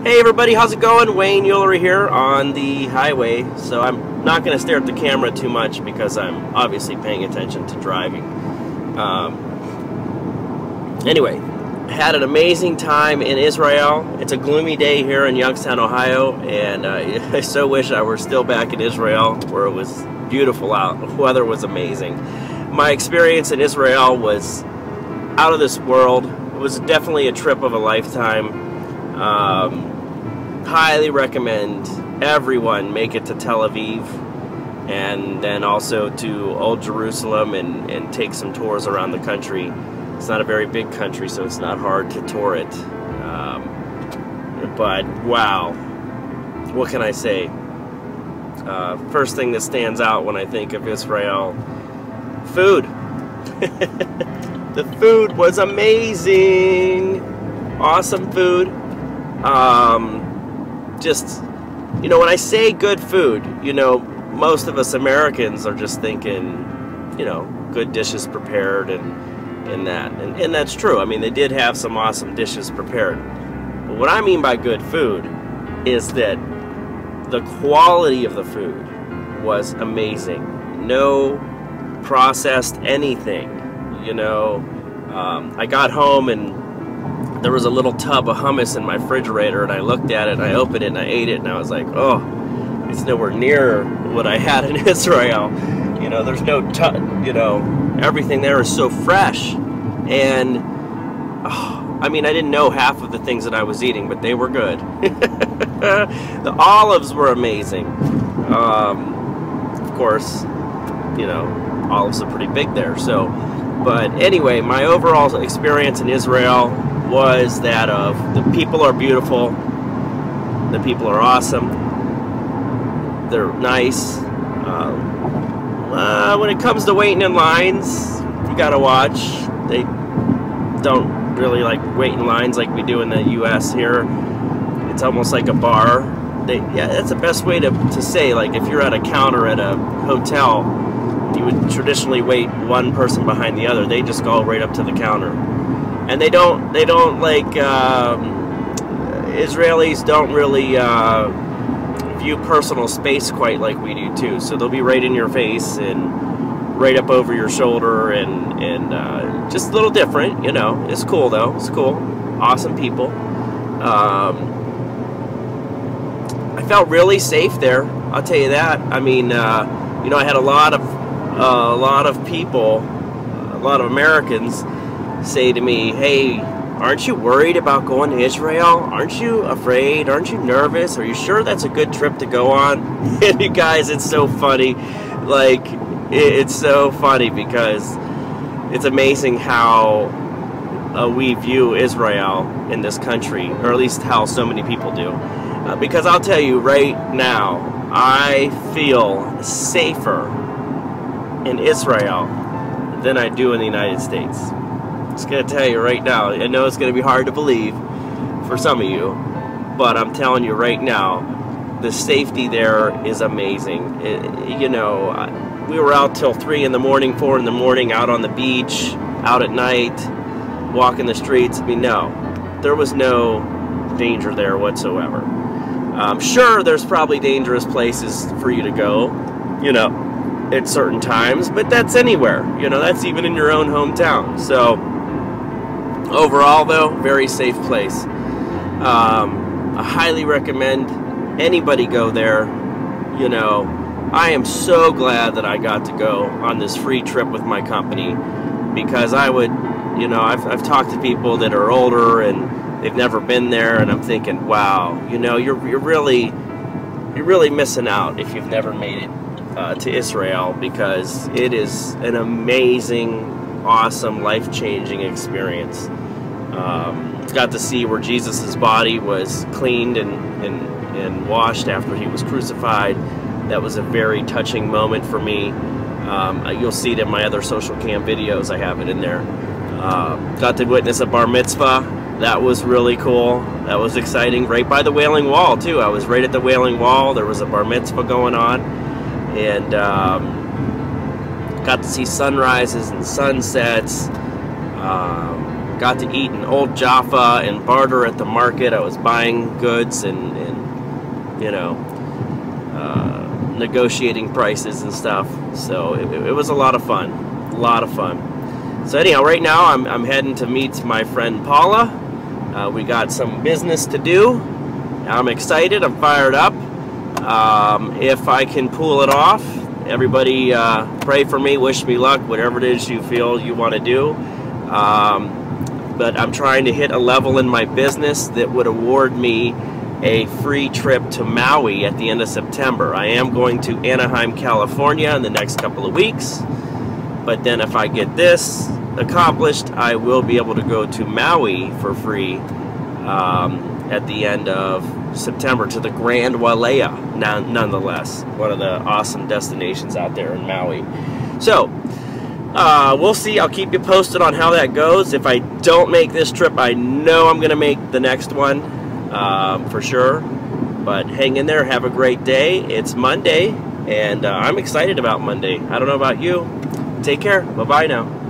Hey everybody, how's it going? Wayne Eulery here on the highway. So I'm not going to stare at the camera too much because I'm obviously paying attention to driving. Anyway, had an amazing time in Israel. It's a gloomy day here in Youngstown, Ohio, and I so wish I were still back in Israel where it was beautiful out. The weather was amazing. My experience in Israel was out of this world. It was definitely a trip of a lifetime. Highly recommend everyone make it to Tel Aviv and then also to Old Jerusalem and take some tours around the country. It's not a very big country, so it's not hard to tour it. But wow, what can I say? First thing that stands out when I think of Israel, food. The food was amazing. Awesome food. Just, you know, when I say good food, you know, most of us Americans are just thinking, you know, good dishes prepared and that. And that's true. I mean, they did have some awesome dishes prepared. But what I mean by good food is that the quality of the food was amazing. No processed anything, you know. I got home and there was a little tub of hummus in my refrigerator, and I looked at it, and I opened it, and I ate it, and I was like, oh, it's nowhere near what I had in Israel. You know, there's no, you know, everything there is so fresh. And, oh, I mean, I didn't know half of the things that I was eating, but they were good. The olives were amazing. Of course, you know, olives are pretty big there, so. But anyway, my overall experience in Israel was that of the people are beautiful, the people are awesome, they're nice. When it comes to waiting in lines, you gotta watch. They don't really like wait in lines like we do in the US here. It's almost like a bar. Yeah, that's the best way to say, like if you're at a counter at a hotel, you would traditionally wait one person behind the other. They just go right up to the counter. And they don't like, Israelis don't really view personal space quite like we do too. So they'll be right in your face and right up over your shoulder and just a little different, you know. It's cool though, it's cool. Awesome people. I felt really safe there, I'll tell you that. I mean, you know, I had a lot of people, a lot of Americans say to me, hey, aren't you worried about going to Israel? Aren't you afraid? Aren't you nervous? Are you sure that's a good trip to go on? And you guys, it's so funny. Like, it's so funny because it's amazing how we view Israel in this country, or at least how so many people do. Because I'll tell you right now, I feel safer in Israel than I do in the United States. I'm just going to tell you right now, I know it's going to be hard to believe for some of you, but I'm telling you right now, the safety there is amazing. You know, we were out till 3 in the morning, 4 in the morning, out on the beach, out at night, walking the streets. I mean, no, there was no danger there whatsoever. Sure, there's probably dangerous places for you to go, you know, at certain times, but that's anywhere, you know, that's even in your own hometown. So overall though, very safe place. I highly recommend anybody go there. You know, I am so glad that I got to go on this free trip with my company, because I would, you know, I've talked to people that are older and they've never been there, and I'm thinking, wow, you know, you're really missing out if you've never made it to Israel, because it is an amazing, awesome, life-changing experience. Got to see where Jesus' body was cleaned and washed after he was crucified. That was a very touching moment for me. You'll see it in my other social cam videos. I have it in there. Got to witness a bar mitzvah. That was really cool. That was exciting. Right by the Wailing Wall too. I was right at the Wailing Wall. There was a bar mitzvah going on, and got to see sunrises and sunsets. got to eat in Old Jaffa and barter at the market. I was buying goods and you know, negotiating prices and stuff. So it was a lot of fun. A lot of fun. So anyhow, right now I'm heading to meet my friend Paula. We got some business to do. I'm excited. I'm fired up. If I can pull it off, everybody pray for me, wish me luck, whatever it is you feel you want to do. But I'm trying to hit a level in my business that would award me a free trip to Maui at the end of September. I am going to Anaheim, California in the next couple of weeks. But then if I get this accomplished, I will be able to go to Maui for free at the end of September to the Grand Wailea, nonetheless. One of the awesome destinations out there in Maui. So, we'll see. I'll keep you posted on how that goes. If I don't make this trip, I know I'm going to make the next one for sure. But hang in there. Have a great day. It's Monday, and I'm excited about Monday. I don't know about you. Take care. Bye-bye now.